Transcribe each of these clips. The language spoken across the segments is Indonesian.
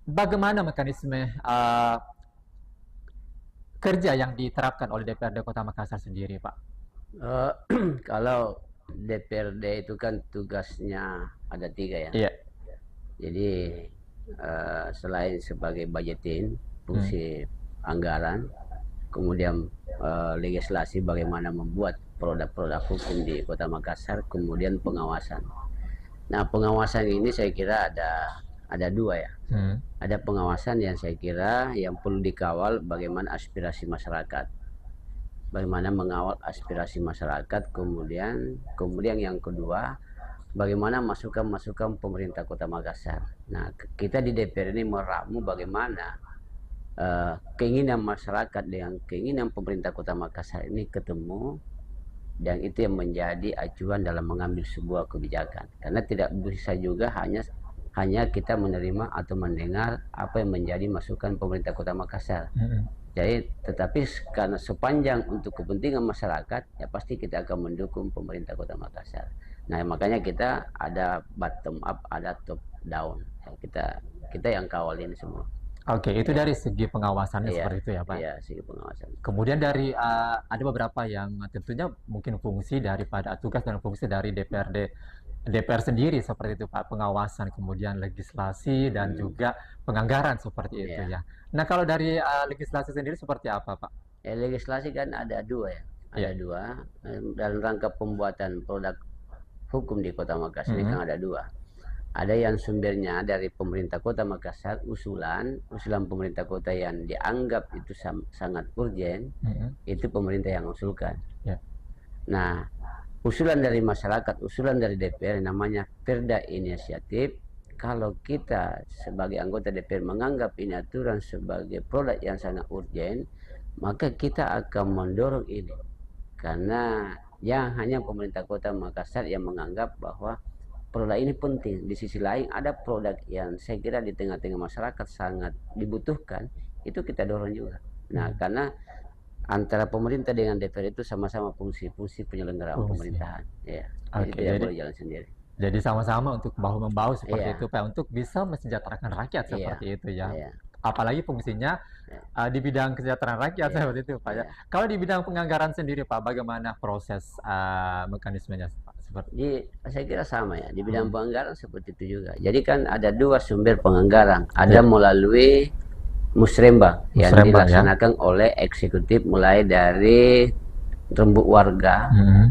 bagaimana mekanisme kerja yang diterapkan oleh DPRD Kota Makassar sendiri, Pak? Eh, Kalau DPRD itu kan tugasnya ada 3 ya. Iya. Jadi selain sebagai budgeting, Hmm. fungsi anggaran, kemudian legislasi bagaimana membuat produk-produk hukum di Kota Makassar, kemudian pengawasan. Nah, pengawasan ini saya kira ada 2 ya. Hmm. Ada pengawasan yang saya kira yang perlu dikawal bagaimana aspirasi masyarakat. Bagaimana mengawal aspirasi masyarakat, kemudian yang kedua, bagaimana masukan-masukan pemerintah Kota Makassar. Nah, kita di DPR ini meramu bagaimana keinginan masyarakat dengan keinginan pemerintah Kota Makassar ini ketemu, dan itu yang menjadi acuan dalam mengambil sebuah kebijakan. Karena tidak bisa juga hanya kita menerima atau mendengar apa yang menjadi masukan pemerintah Kota Makassar. Jadi, tetapi karena sepanjang untuk kepentingan masyarakat, ya pasti kita akan mendukung pemerintah Kota Makassar. Nah, makanya kita ada bottom up, ada top down. Ya, kita yang kawalin semua. Oke, itu Ya, dari segi pengawasannya iya, seperti itu ya, Pak. iya sih pengawasan. Kemudian dari ada beberapa yang tentunya mungkin fungsi daripada tugas dan fungsi dari DPR sendiri seperti itu, Pak, pengawasan, kemudian legislasi dan Hmm, juga penganggaran seperti itu ya. ya. Nah, kalau dari legislasi sendiri seperti apa, Pak? Ya, legislasi kan ada 2 ya. Iya. Ada 2 dalam rangka pembuatan produk hukum di Kota Makassar ini Mhm. kan ada 2. Ada yang sumbernya dari pemerintah Kota Makassar, usulan pemerintah kota yang dianggap itu sangat urgen, Mhm. itu pemerintah yang usulkan. Ya. Nah, usulan dari masyarakat, usulan dari DPR namanya Perda Inisiatif. Kalau kita sebagai anggota DPR menganggap ini aturan sebagai produk yang sangat urgen, maka kita akan mendorong ini. Karena yang hanya pemerintah Kota Makassar yang menganggap bahwa produk ini penting. Di sisi lain ada produk yang saya kira di tengah-tengah masyarakat sangat dibutuhkan, itu kita dorong juga. Nah, Hmm. karena antara pemerintah dengan DPR itu sama-sama fungsi-fungsi penyelenggaraan Fungsi. pemerintahan, ya. Jadi Oke, tidak boleh jalan sendiri. jadi sama-sama untuk bahu-membahu seperti itu, Iya, Pak, untuk bisa mesejahterakan rakyat iya, seperti itu ya. iya, Apalagi fungsinya iya, di bidang kesejahteraan rakyat iya, seperti itu, Pak, ya. iya. Kalau di bidang penganggaran sendiri, Pak, bagaimana proses mekanismenya, Pak? Seperti Jadi saya kira sama ya, di bidang hmm. penganggaran seperti itu juga. Jadi kan ada 2 sumber penganggaran, ada Ya, melalui musrembang yang musrembang ya. dilaksanakan oleh eksekutif mulai dari rembuk warga, Mhm.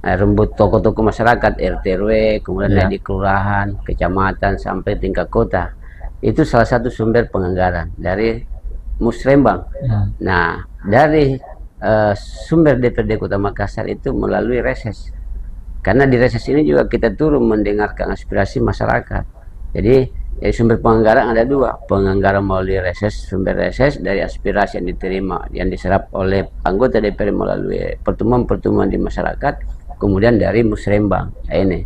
rembuk tokoh-tokoh masyarakat, RT RW, kemudian naik Ya. di kelurahan, kecamatan sampai tingkat kota. Itu salah satu sumber penganggaran dari musrembang. Hmm. Nah, dari sumber DPRD Kota Makassar itu melalui reses. Karena di reses ini juga kita turun mendengarkan aspirasi masyarakat. Jadi sumber penganggaran ada 2, penganggaran melalui reses, sumber reses dari aspirasi yang diterima, yang diserap oleh anggota DPR melalui pertemuan-pertemuan di masyarakat, kemudian dari musrembang. Ini.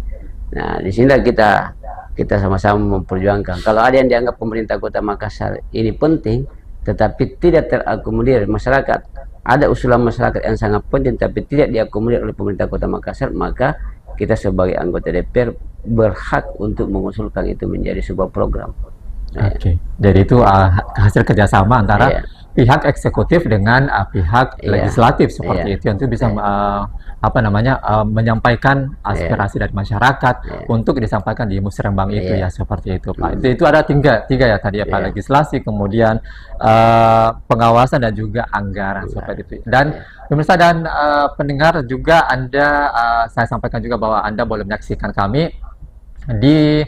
Nah, di sini kita sama-sama memperjuangkan. Kalau ada yang dianggap pemerintah Kota Makassar ini penting, tetapi tidak terakomodir masyarakat, ada usulan masyarakat yang sangat penting tapi tidak diakomodir oleh pemerintah Kota Makassar, maka kita sebagai anggota DPR berhak untuk mengusulkan itu menjadi sebuah program. Oke, jadi itu hasil kerjasama antara Iya, pihak eksekutif dengan pihak iya, legislatif iya, seperti itu, yang itu bisa iya, menyampaikan iya, aspirasi dari masyarakat iya, untuk disampaikan di musrembang itu ya iya, seperti itu, Pak. hmm, Itu ada tiga ya tadi ya, Pak, iya, legislasi, kemudian pengawasan dan juga anggaran seperti anggaran, itu. Dan iya, pemirsa dan pendengar juga Anda, saya sampaikan juga bahwa Anda boleh menyaksikan kami di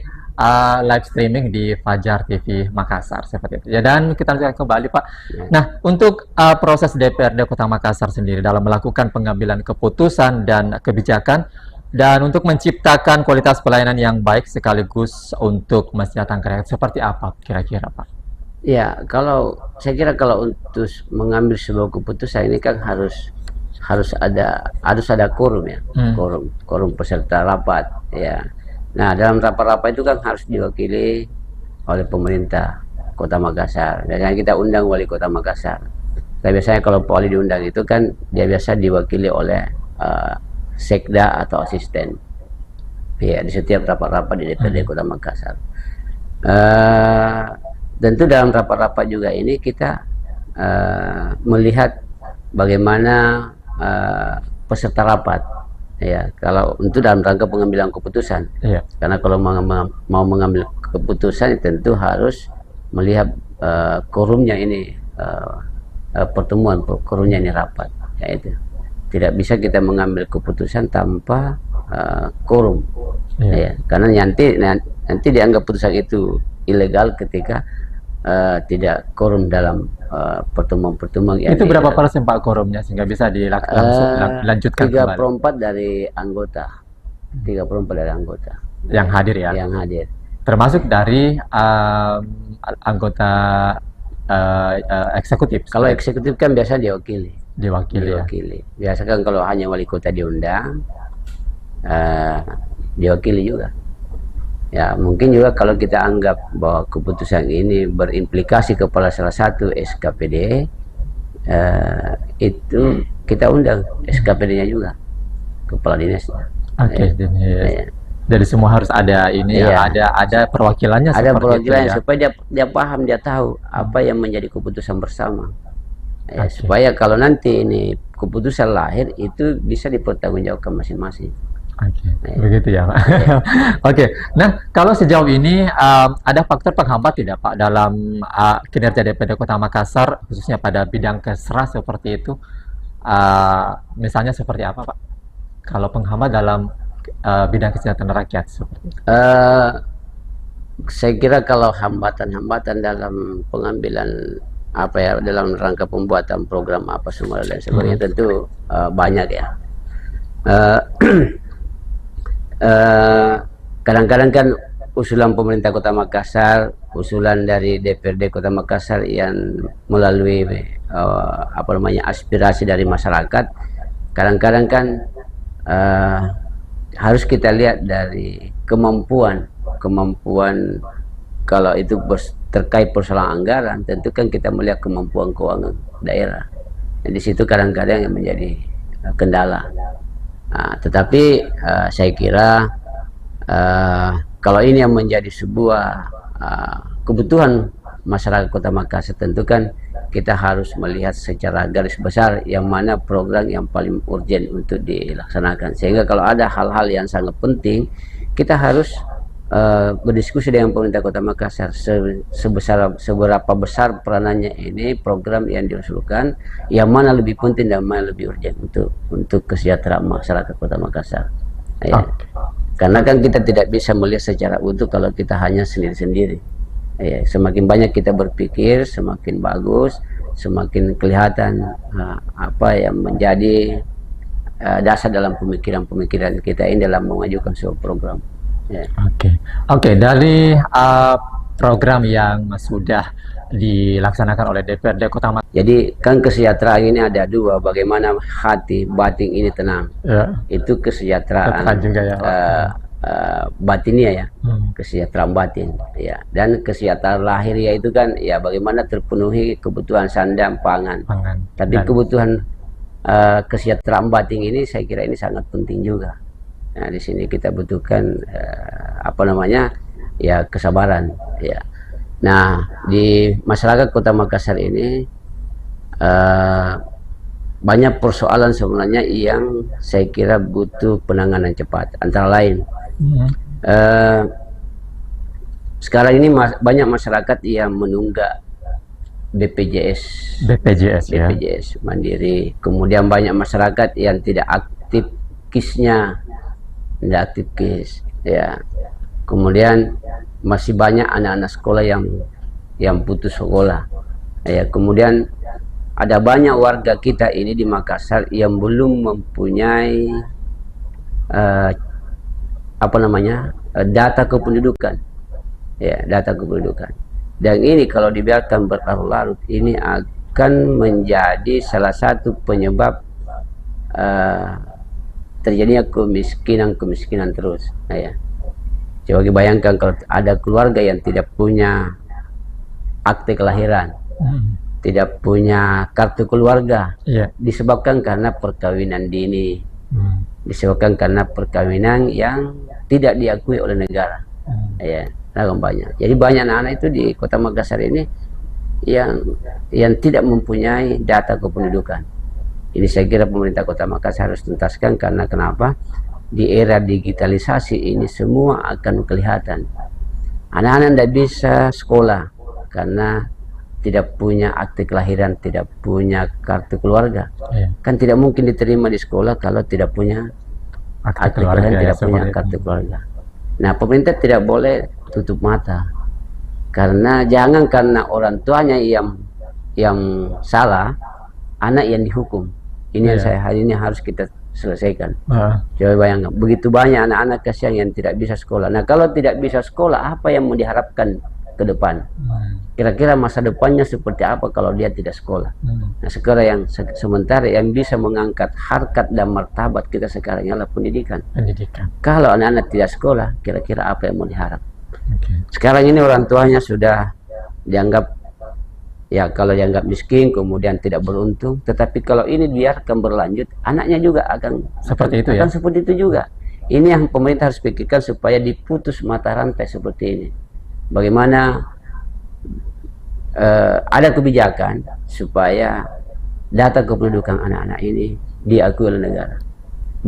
live streaming di Fajar TV Makassar seperti itu. Ya, dan kita lanjutkan kembali, Pak. iya. Nah, untuk proses DPRD Kota Makassar sendiri dalam melakukan pengambilan keputusan dan kebijakan dan untuk menciptakan kualitas pelayanan yang baik sekaligus untuk mensejahterakan rakyat, seperti apa kira-kira, Pak? Ya, kalau saya kira kalau untuk mengambil sebuah keputusan ini kan harus ada quorum ya, Hmm. quorum peserta rapat ya. Nah, dalam rapat-rapat itu kan harus diwakili oleh pemerintah Kota Makassar. Biasanya kita undang wali Kota Makassar. Tapi biasanya kalau wali diundang itu kan dia biasa diwakili oleh sekda atau asisten. Ya, di setiap rapat-rapat di DPRD Kota Makassar. Eh, tentu dalam rapat-rapat juga ini kita melihat bagaimana peserta rapat, ya, kalau untuk dalam rangka pengambilan keputusan. Karena kalau mau mengambil keputusan tentu harus melihat quorumnya ini, pertemuan quorumnya ini rapat, yaitu tidak bisa kita mengambil keputusan tanpa quorum, ya, karena nanti dianggap putusan itu ilegal ketika tidak quorum dalam pertemuan-pertemuan. Itu berapa persen Pak quorumnya sehingga bisa dilanjutkan kembali? 3/4 dari anggota, 3/4 dari anggota yang hadir, ya? Yang hadir. Termasuk dari anggota eksekutif. Kalau eksekutif kan biasa diwakili. Diwakili. Biasa kan kalau hanya wali kota diundang, diwakili juga. Ya, mungkin juga kalau kita anggap bahwa keputusan ini berimplikasi kepada salah satu SKPD, itu kita undang SKPD-nya juga, kepala dinasnya. Oke, dinas. Jadi semua harus ada ini, ya, ada perwakilannya. Ada perwakilannya, ya, supaya dia paham, dia tahu apa yang menjadi keputusan bersama. Ya, supaya kalau nanti ini keputusan lahir itu bisa dipertanggungjawabkan masing-masing. Begitu ya, Pak. Nah, kalau sejauh ini ada faktor penghambat tidak, Pak, dalam kinerja DPD Kota Makassar, khususnya pada bidang kesra seperti itu? Misalnya seperti apa, Pak? Kalau penghambat dalam bidang kesejahteraan rakyat seperti itu? Saya kira kalau hambatan-hambatan dalam pengambilan dalam rangka pembuatan program apa semua dan sebagainya tentu banyak, ya. Kadang-kadang kan usulan pemerintah Kota Makassar, usulan dari DPRD Kota Makassar yang melalui aspirasi dari masyarakat, kadang-kadang kan harus kita lihat dari kemampuan kalau itu terkait persoalan anggaran, tentu kan kita melihat kemampuan keuangan daerah. Dan di situ kadang-kadang yang menjadi kendala. Tetapi saya kira kalau ini yang menjadi sebuah kebutuhan masyarakat Kota Makassar, tentu kan kita harus melihat secara garis besar yang mana program yang paling urgent untuk dilaksanakan. Sehingga kalau ada hal-hal yang sangat penting, kita harus berdiskusi dengan pemerintah Kota Makassar seberapa besar peranannya ini program yang diusulkan, yang mana lebih penting dan mana lebih urgent untuk kesejahteraan masyarakat Kota Makassar. Ya. Karena kan kita tidak bisa melihat secara utuh kalau kita hanya sendiri-sendiri. Ya, semakin banyak kita berpikir, semakin bagus, semakin kelihatan apa yang menjadi dasar dalam pemikiran-pemikiran kita ini dalam mengajukan sebuah program. Yeah. Oke. Dari program yang sudah dilaksanakan oleh DPRD Kota Makassar. Jadi kan kesejahteraan ini ada dua, bagaimana hati batin ini tenang. Itu kesejahteraan juga, ya, batinnya, ya, kesejahteraan batin, ya. Dan kesejahteraan lahir, ya, itu kan ya bagaimana terpenuhi kebutuhan sandang pangan. Tapi kebutuhan kesejahteraan batin ini saya kira ini sangat penting juga. Nah, di sini kita butuhkan ya kesabaran, ya. Nah, di masyarakat Kota Makassar ini banyak persoalan sebenarnya yang saya kira butuh penanganan cepat. Antara lain, sekarang ini banyak masyarakat yang menunggak BPJS ya, mandiri. Kemudian banyak masyarakat yang tidak aktif KIS-nya. Ya. Kemudian masih banyak anak-anak sekolah yang putus sekolah. Ya, kemudian ada banyak warga kita ini di Makassar yang belum mempunyai data kependudukan. Ya, data kependudukan. Dan ini kalau dibiarkan berlarut-larut, ini akan menjadi salah satu penyebab terjadinya kemiskinan terus. Nah, ya. Coba bayangkan kalau ada keluarga yang tidak punya akte kelahiran, tidak punya kartu keluarga, disebabkan karena perkawinan dini, disebabkan karena perkawinan yang tidak diakui oleh negara. Ya, ragam banyak. Jadi banyak anak-anak itu di Kota Makassar ini yang tidak mempunyai data kependudukan. Ini saya kira pemerintah Kota Makassar harus tuntaskan, karena kenapa? Di era digitalisasi ini semua akan kelihatan. Anak-anak tidak bisa sekolah karena tidak punya akte kelahiran, tidak punya kartu keluarga. Kan tidak mungkin diterima di sekolah kalau tidak punya akte kelahiran, tidak punya kartu keluarga. Nah, pemerintah tidak boleh tutup mata, karena jangan karena orang tuanya yang salah, anak yang dihukum. Ini yang hari ini harus kita selesaikan. Coba bayangkan, begitu banyak anak-anak kasihan yang tidak bisa sekolah. Nah, kalau tidak bisa sekolah, apa yang mau diharapkan ke depan? Kira-kira masa depannya seperti apa kalau dia tidak sekolah? Nah, sekarang yang sementara yang bisa mengangkat harkat dan martabat kita sekarang adalah pendidikan. Kalau anak-anak tidak sekolah, kira-kira apa yang mau diharap? Sekarang ini orang tuanya sudah dianggap, ya kalau dianggap miskin, kemudian tidak beruntung. Tetapi kalau ini biarkan berlanjut, anaknya juga akan seperti itu juga. Ini yang pemerintah harus pikirkan supaya diputus mata rantai seperti ini. Bagaimana ada kebijakan supaya data kependudukan anak-anak ini diakui oleh negara.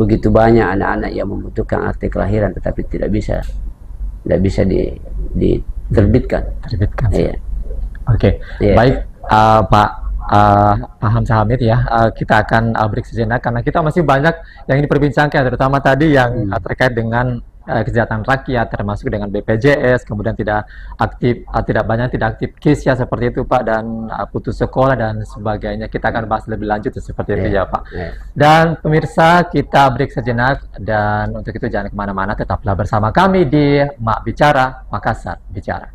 Begitu banyak anak-anak yang membutuhkan akte kelahiran tetapi tidak bisa diterbitkan. Iya. Oke. Baik, Pak Hamzah Hamid ya, kita akan break sejenak karena kita masih banyak yang diperbincangkan, terutama tadi yang terkait dengan kesejahteraan rakyat, termasuk dengan BPJS, kemudian tidak aktif, tidak aktif KIS ya, seperti itu Pak, dan putus sekolah dan sebagainya. Kita akan bahas lebih lanjut seperti itu ya Pak. Dan pemirsa, kita break sejenak, dan untuk itu jangan kemana-mana, tetaplah bersama kami di Mak Bicara, Makassar Bicara.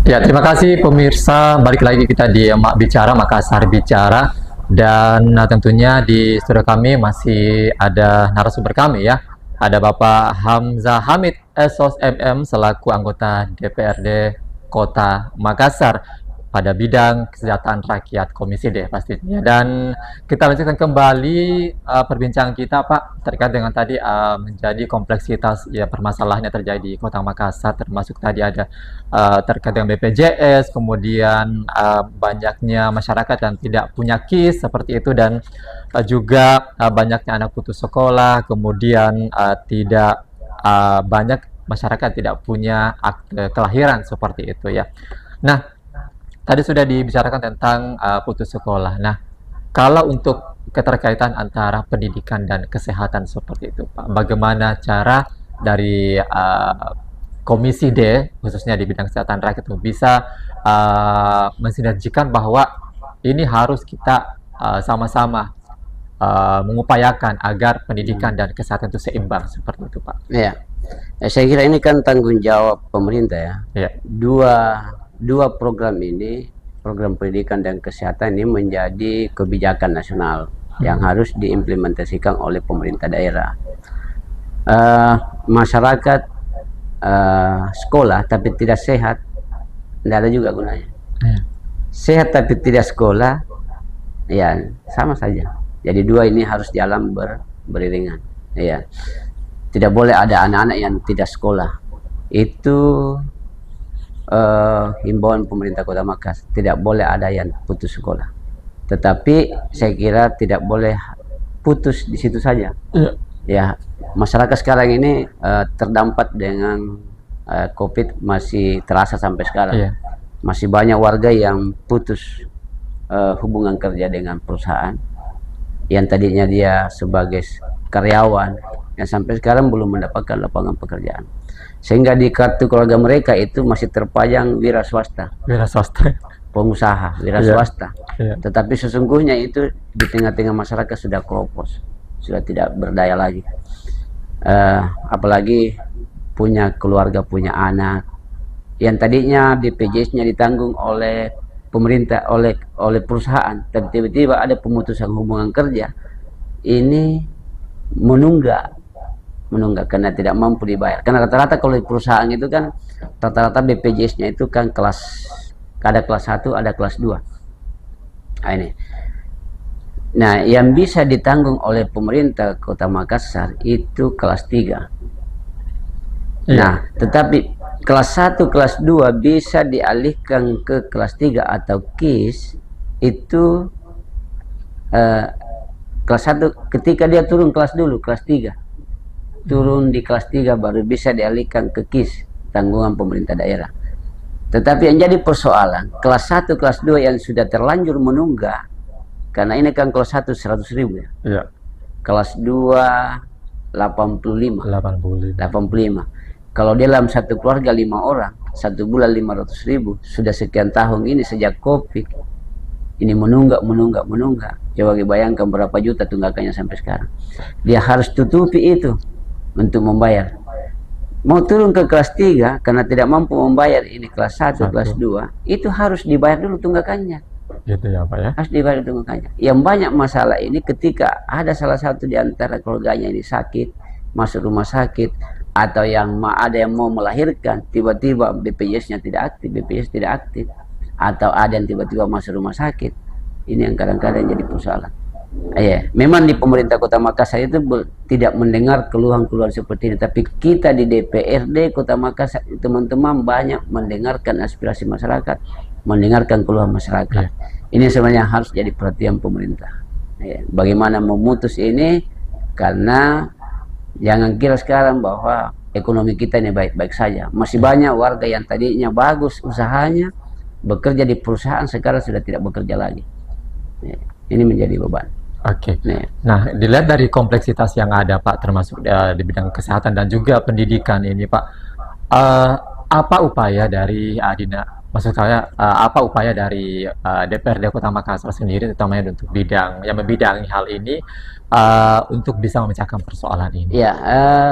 Ya, terima kasih pemirsa. Balik lagi kita di Mak Bicara, Makassar Bicara. Dan tentunya di studio kami masih ada narasumber kami ya. Ada Bapak Hamzah Hamid, SOS MM, selaku anggota DPRD Kota Makassar pada bidang kesejahteraan rakyat Komisi D pastinya. Dan kita lanjutkan kembali perbincangan kita Pak terkait dengan tadi menjadi kompleksitas ya permasalahan yang terjadi di Kota Makassar, termasuk tadi ada terkait dengan BPJS, kemudian banyaknya masyarakat yang tidak punya KIS seperti itu, dan juga banyaknya anak putus sekolah, kemudian tidak banyak masyarakat tidak punya akte kelahiran seperti itu ya. Nah, tadi sudah dibicarakan tentang putus sekolah. Nah, kalau untuk keterkaitan antara pendidikan dan kesehatan seperti itu, Pak, bagaimana cara dari Komisi D, khususnya di bidang kesehatan rakyat, itu bisa mensinergikan bahwa ini harus kita sama-sama mengupayakan agar pendidikan dan kesehatan itu seimbang seperti itu, Pak. Ya, saya kira ini kan tanggung jawab pemerintah ya. Ya. Dua program ini, program pendidikan dan kesehatan ini menjadi kebijakan nasional yang harus diimplementasikan oleh pemerintah daerah. Masyarakat sekolah tapi tidak sehat, tidak ada juga gunanya. Sehat tapi tidak sekolah, ya sama saja. Jadi dua ini harus jalan beriringan. Ya, tidak boleh ada anak-anak yang tidak sekolah. Itu himbauan pemerintah Kota Makassar, tidak boleh ada yang putus sekolah. Tetapi saya kira tidak boleh putus di situ saja. Ya, masyarakat sekarang ini terdampak dengan COVID masih terasa sampai sekarang. Masih banyak warga yang putus hubungan kerja dengan perusahaan, yang tadinya dia sebagai karyawan, yang sampai sekarang belum mendapatkan lapangan pekerjaan. Sehingga di kartu keluarga mereka itu masih terpajang wira swasta. Wira swasta. Pengusaha, wira swasta. Tetapi sesungguhnya itu di tengah-tengah masyarakat sudah keropos, sudah tidak berdaya lagi. Apalagi punya keluarga, punya anak, yang tadinya BPJS-nya ditanggung oleh pemerintah, oleh perusahaan, tapi tiba-tiba ada pemutusan hubungan kerja. Ini menunggak karena tidak mampu dibayar. Karena rata-rata kalau di perusahaan itu kan rata-rata BPJS-nya itu kan ada kelas 1, ada kelas 2. Nah, ini. Nah, yang bisa ditanggung oleh pemerintah Kota Makassar itu kelas 3. Nah, tetapi kelas 1, kelas 2 bisa dialihkan ke kelas 3 atau KIS itu kelas 1 ketika dia turun kelas dulu, kelas 3. Turun di kelas 3 baru bisa dialihkan ke KIS, tanggungan pemerintah daerah. Tetapi yang jadi persoalan, kelas 1, kelas 2 yang sudah terlanjur menunggak, karena ini kan kelas 1 100.000 ya. Iya. Kelas 2 85. Kalau dia dalam satu keluarga 5 orang, 1 bulan 500.000, sudah sekian tahun ini sejak COVID, ini menunggak. Coba bayangkan berapa juta tunggakannya sampai sekarang. Dia harus tutupi itu untuk membayar. Mau turun ke kelas 3 karena tidak mampu membayar ini kelas 1, kelas 2, itu harus dibayar dulu tunggakannya. Gitu ya Pak ya. Harus dibayar tunggakannya. Yang banyak masalah ini ketika ada salah satu di antara keluarganya ini sakit, masuk rumah sakit, atau yang ada yang mau melahirkan, tiba-tiba BPJS-nya tidak aktif, atau ada yang tiba-tiba masuk rumah sakit. Ini yang kadang-kadang jadi persoalan. Memang di pemerintah Kota Makassar itu tidak mendengar keluhan-keluhan seperti ini, tapi kita di DPRD Kota Makassar, teman-teman banyak mendengarkan aspirasi masyarakat, mendengarkan keluhan masyarakat. Ini sebenarnya harus jadi perhatian pemerintah. Bagaimana memutus ini, karena jangan kira sekarang bahwa ekonomi kita ini baik-baik saja. Masih banyak warga yang tadinya bagus usahanya, bekerja di perusahaan, sekarang sudah tidak bekerja lagi. Ini menjadi beban. Oke. Nah, dilihat dari kompleksitas yang ada Pak, termasuk di bidang kesehatan dan juga pendidikan ini Pak, apa upaya dari maksud saya apa upaya dari DPRD Kota Makassar sendiri, terutamanya untuk bidang yang membidangi hal ini, untuk bisa memecahkan persoalan ini? Ya,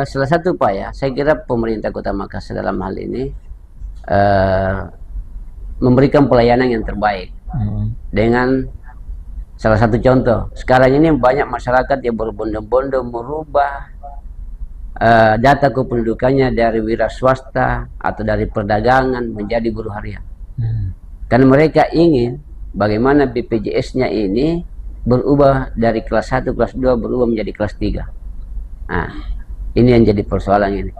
salah satu upaya, saya kira pemerintah Kota Makassar dalam hal ini memberikan pelayanan yang terbaik. Dengan salah satu contoh, sekarang ini banyak masyarakat yang berbondong-bondong merubah data kependudukannya dari wira swasta atau dari perdagangan menjadi buruh harian. Karena mereka ingin bagaimana BPJS-nya ini berubah dari kelas 1, kelas 2 berubah menjadi kelas 3. Nah, ini yang jadi persoalan ini.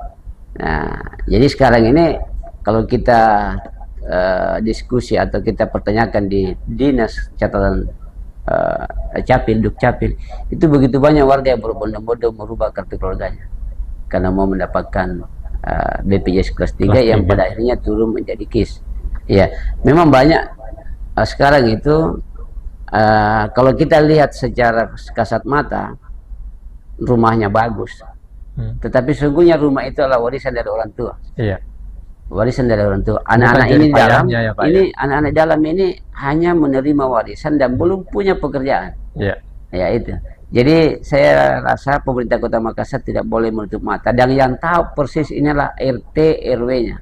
Nah, jadi sekarang ini kalau kita diskusi atau kita pertanyakan di dinas catatan Capil, Dukcapil, itu begitu banyak warga yang berbondong-bondong merubah kartu keluarganya karena mau mendapatkan BPJS kelas 3 yang pada akhirnya turun menjadi KIS. Ya, memang banyak sekarang itu kalau kita lihat secara kasat mata rumahnya bagus, tetapi sesungguhnya rumah itu adalah warisan dari orang tua. Iya. Warisan dari orang tua. Anak-anak ini dalam ya, Pak, ini anak-anak dalam ini hanya menerima warisan dan belum punya pekerjaan. Iya. Ya itu. Jadi saya rasa pemerintah Kota Makassar tidak boleh menutup mata, dan yang tahu persis inilah RT RW-nya.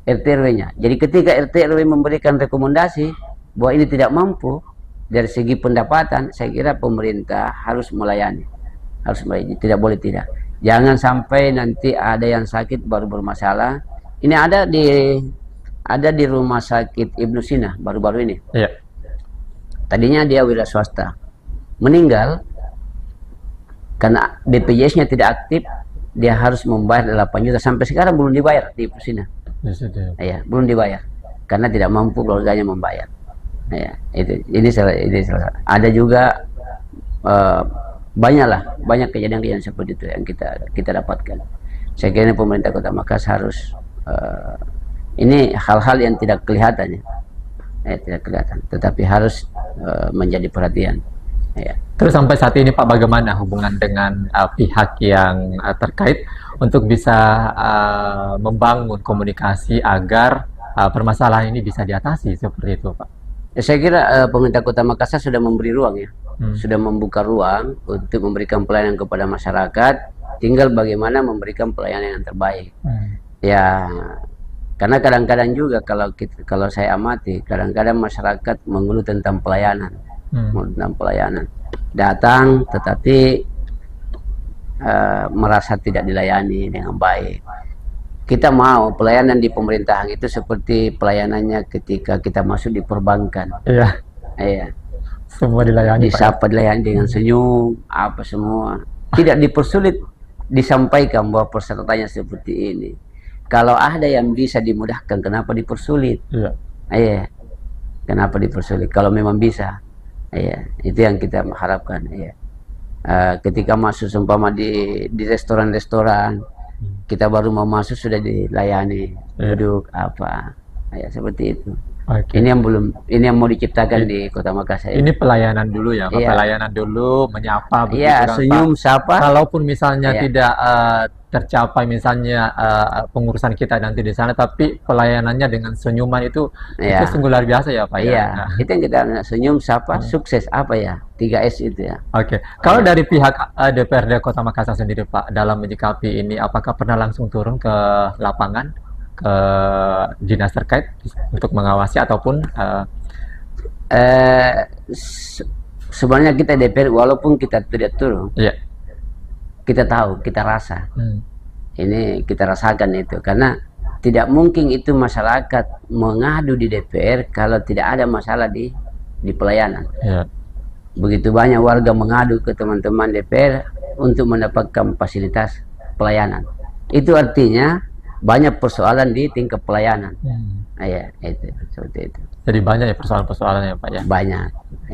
RT RW-nya. Jadi ketika RT RW memberikan rekomendasi bahwa ini tidak mampu dari segi pendapatan, saya kira pemerintah harus melayani. Harus melayani, tidak boleh tidak. Jangan sampai nanti ada yang sakit baru bermasalah. Ini ada di rumah sakit Ibnu Sina baru-baru ini. Iya. Tadinya dia wira swasta, meninggal karena BPJS-nya tidak aktif, dia harus membayar 8 juta, sampai sekarang belum dibayar di Ibnu Sina. Iya, belum dibayar karena tidak mampu keluarganya membayar. Ya, ini salah. Ada juga banyak kejadian seperti itu yang kita dapatkan. Saya kira pemerintah Kota Makassar harus ini hal-hal yang tidak kelihatan ya, tidak kelihatan, tetapi harus menjadi perhatian. Ya. Terus sampai saat ini Pak, bagaimana hubungan dengan pihak yang terkait untuk bisa membangun komunikasi agar permasalahan ini bisa diatasi seperti itu, Pak? Ya, saya kira pemerintah Kota Makassar sudah memberi ruang ya, sudah membuka ruang untuk memberikan pelayanan kepada masyarakat. Tinggal bagaimana memberikan pelayanan yang terbaik. Ya, karena kadang-kadang juga kalau saya amati, kadang-kadang masyarakat mengeluh tentang pelayanan, datang tetapi merasa tidak dilayani dengan baik. Kita mau pelayanan di pemerintahan itu seperti pelayanannya ketika kita masuk di perbankan. Iya. Iya. Semua dilayani. Disapa, dilayani dengan senyum, apa semua. Tidak dipersulit, disampaikan bahwa persyaratannya seperti ini. Kalau ada yang bisa dimudahkan, kenapa dipersulit? Iya. Iya. Kenapa dipersulit? Kalau memang bisa. Iya. Itu yang kita harapkan. Iya. Ketika masuk seumpama di restoran-restoran, kita baru mau masuk sudah dilayani, duduk apa, ya seperti itu. Ini yang mau diciptakan di Kota Makassar. Ini pelayanan dulu ya, Pak. Pelayanan dulu, menyapa begitu kan, senyum, Pak. sapa. Kalaupun misalnya tidak tercapai misalnya pengurusan kita nanti di sana, tapi pelayanannya dengan senyuman itu sungguh luar biasa ya, Pak. Iya, itu yang kita senyum, sapa, sukses apa ya, 3S itu ya. Oke. Kalau dari pihak DPRD Kota Makassar sendiri, Pak, dalam menyikapi ini, apakah pernah langsung turun ke lapangan, ke dinas terkait untuk mengawasi ataupun sebenarnya kita DPR walaupun kita tidak turun, kita tahu, kita rasa, ini kita rasakan itu, karena tidak mungkin itu masyarakat mengadu di DPR kalau tidak ada masalah di pelayanan. Begitu banyak warga mengadu ke teman-teman DPR untuk mendapatkan fasilitas pelayanan. Itu artinya banyak persoalan di tingkat pelayanan. Ya, itu seperti itu. Jadi banyak ya persoalan-persoalan ya, Pak ya. Banyak.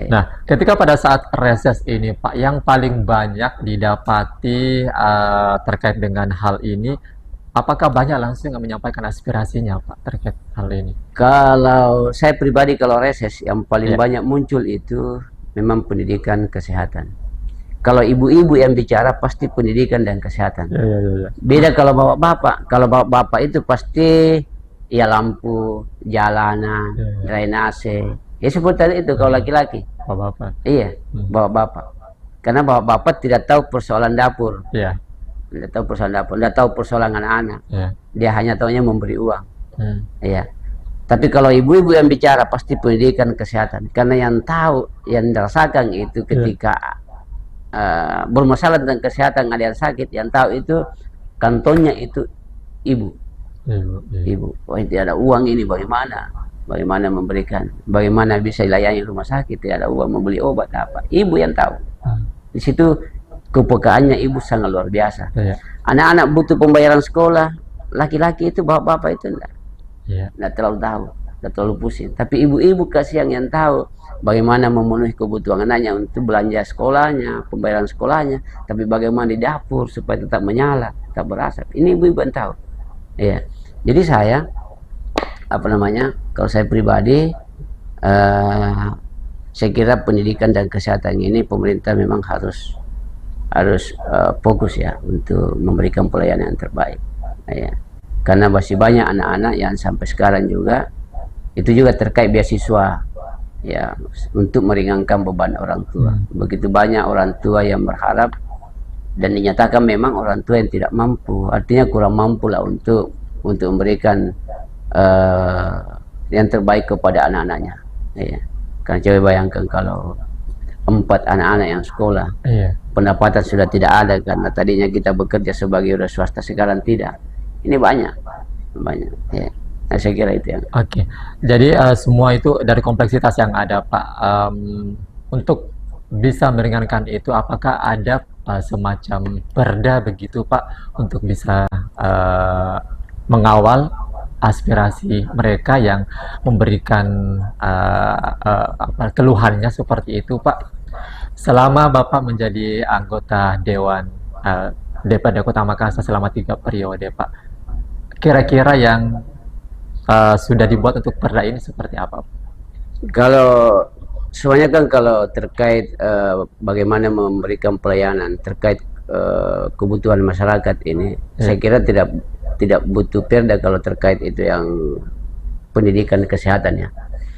Nah, ketika pada saat reses ini, Pak, yang paling banyak didapati terkait dengan hal ini, apakah banyak langsung yang menyampaikan aspirasinya, Pak, terkait hal ini? Kalau saya pribadi, kalau reses yang paling banyak muncul itu memang pendidikan, kesehatan. Kalau ibu-ibu yang bicara pasti pendidikan dan kesehatan. Beda kalau bapak-bapak. Kalau bapak-bapak itu pasti ya lampu, jalanan, drainase. Ya seperti itu kalau laki-laki. Bapak-bapak. Iya, bapak-bapak. Karena bapak-bapak tidak tahu persoalan dapur. Tidak tahu persoalan dapur, tidak tahu persoalan anak-anak. Dia hanya taunya memberi uang. Iya. Tapi kalau ibu-ibu yang bicara pasti pendidikan kesehatan, karena yang tahu, yang dirasakan itu ketika bermasalah tentang kesehatan, ada yang sakit, yang tahu itu kantonnya itu ibu. Ibu, wah tidak ada uang ini bagaimana? Bagaimana memberikan? Bagaimana bisa layani rumah sakit? Tidak ada uang membeli obat apa? Ibu yang tahu. Di situ kepekaannya ibu sangat luar biasa. Anak-anak butuh pembayaran sekolah, laki-laki itu bapak-bapak itu enggak. Nggak terlalu tahu, nggak terlalu pusing. Tapi ibu-ibu kasihan yang tahu bagaimana memenuhi kebutuhan anaknya untuk belanja sekolahnya, pembayaran sekolahnya, tapi bagaimana di dapur supaya tetap menyala, tetap berasap. Ini ibu-ibu yang tahu. Ya, jadi saya kalau saya pribadi, saya kira pendidikan dan kesehatan ini pemerintah memang harus fokus ya untuk memberikan pelayanan yang terbaik. Ya. Karena masih banyak anak-anak yang sampai sekarang juga itu juga terkait beasiswa ya, untuk meringankan beban orang tua. Begitu banyak orang tua yang berharap dan dinyatakan memang orang tua yang tidak mampu, artinya kurang mampu lah untuk memberikan yang terbaik kepada anak-anaknya. Ya. Karena coba bayangkan kalau 4 anak-anak yang sekolah, pendapatan sudah tidak ada karena tadinya kita bekerja sebagai udah swasta, sekarang tidak. Ini banyak ya. Nah, saya kira itu yang jadi semua itu dari kompleksitas yang ada, Pak. Untuk bisa meringankan itu, apakah ada semacam perda begitu, Pak, untuk bisa mengawal aspirasi mereka yang memberikan keluhannya seperti itu, Pak, selama Bapak menjadi anggota Dewan DPRD Kota Makassar selama 3 periode, Pak. Kira-kira yang sudah dibuat untuk perda ini seperti apa? Kalau semuanya kan kalau terkait bagaimana memberikan pelayanan terkait kebutuhan masyarakat ini, saya kira tidak butuh perda kalau terkait itu yang pendidikan kesehatan ya.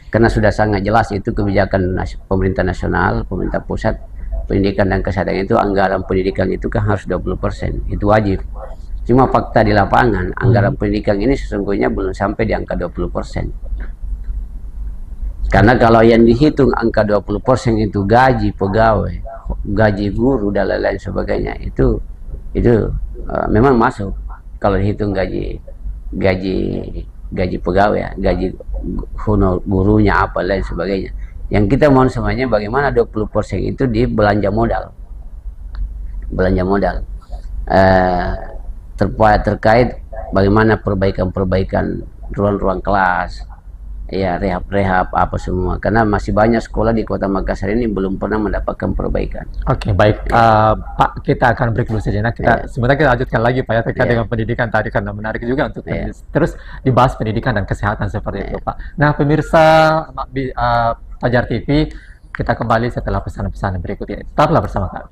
Karena sudah sangat jelas itu kebijakan pemerintah nasional, pemerintah pusat, pendidikan dan kesehatan itu anggaran pendidikan itu kan harus 20%, itu wajib. Cuma fakta di lapangan, anggaran pendidikan ini sesungguhnya belum sampai di angka 20%. Karena kalau yang dihitung angka 20% itu gaji pegawai, gaji guru dan lain-lain sebagainya, itu memang masuk. Kalau dihitung gaji pegawai ya, gaji honor gurunya apa lain sebagainya. Yang kita mohon semuanya bagaimana 20% itu di belanja modal. Terkait bagaimana perbaikan ruang-ruang kelas, ya rehab apa semua. Karena masih banyak sekolah di Kota Makassar ini belum pernah mendapatkan perbaikan. Baik, Pak, kita akan break dulu sejenak. Sebentar kita lanjutkan lagi, Pak, ya, terkait dengan pendidikan tadi, karena menarik juga untuk terus dibahas pendidikan dan kesehatan seperti itu, Pak. Nah, pemirsa Fajar TV, kita kembali setelah pesan-pesan berikut ini. Tetaplah bersama kami.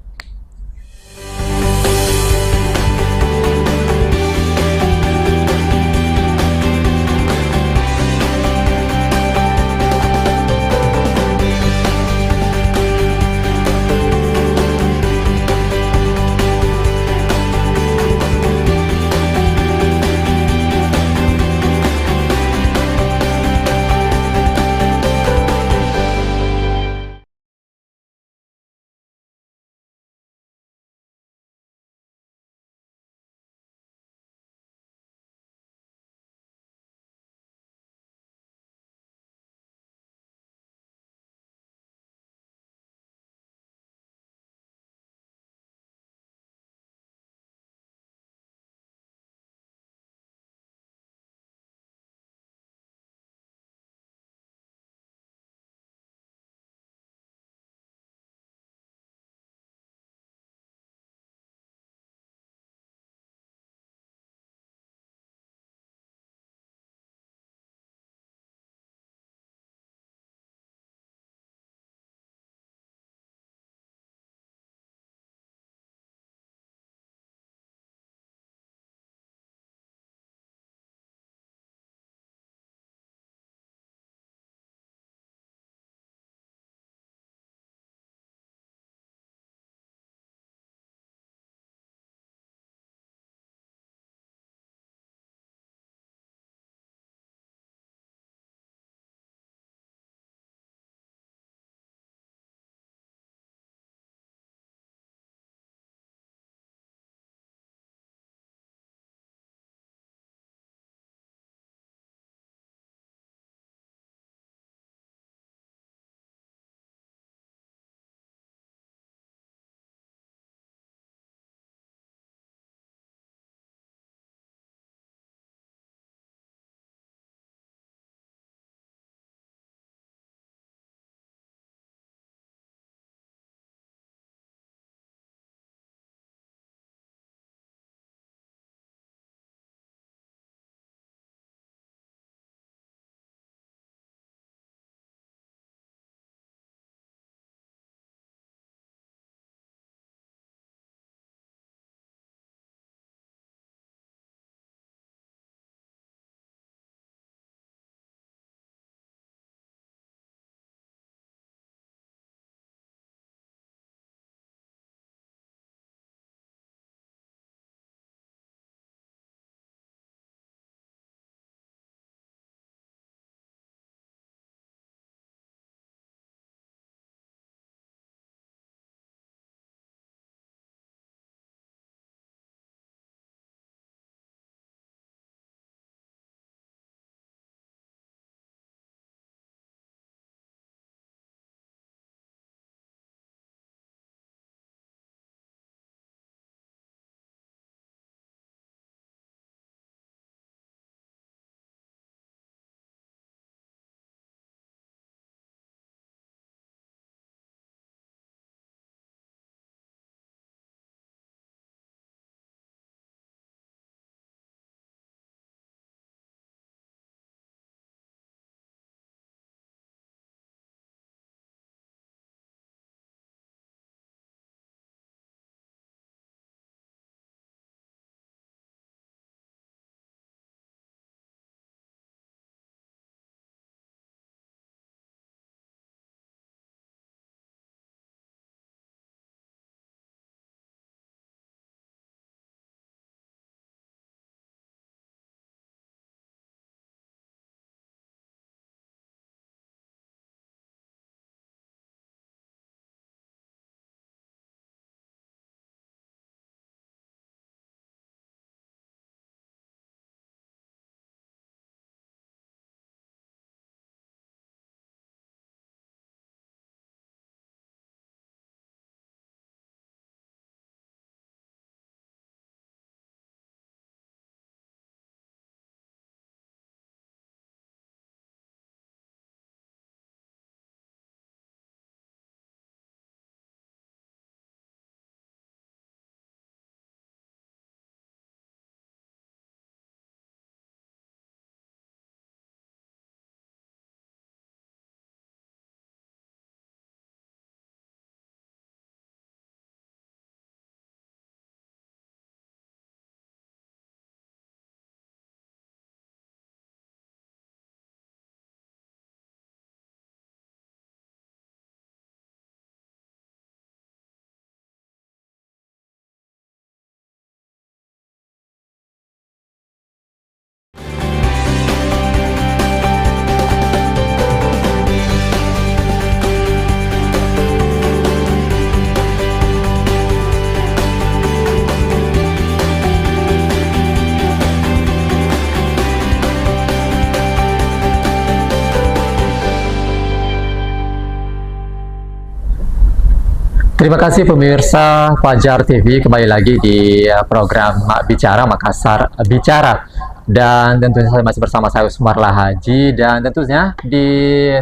Terima kasih pemirsa Fajar TV, kembali lagi di program Bicara Makassar Bicara. Dan tentunya saya masih bersama saya Usmar Lahaji, dan tentunya di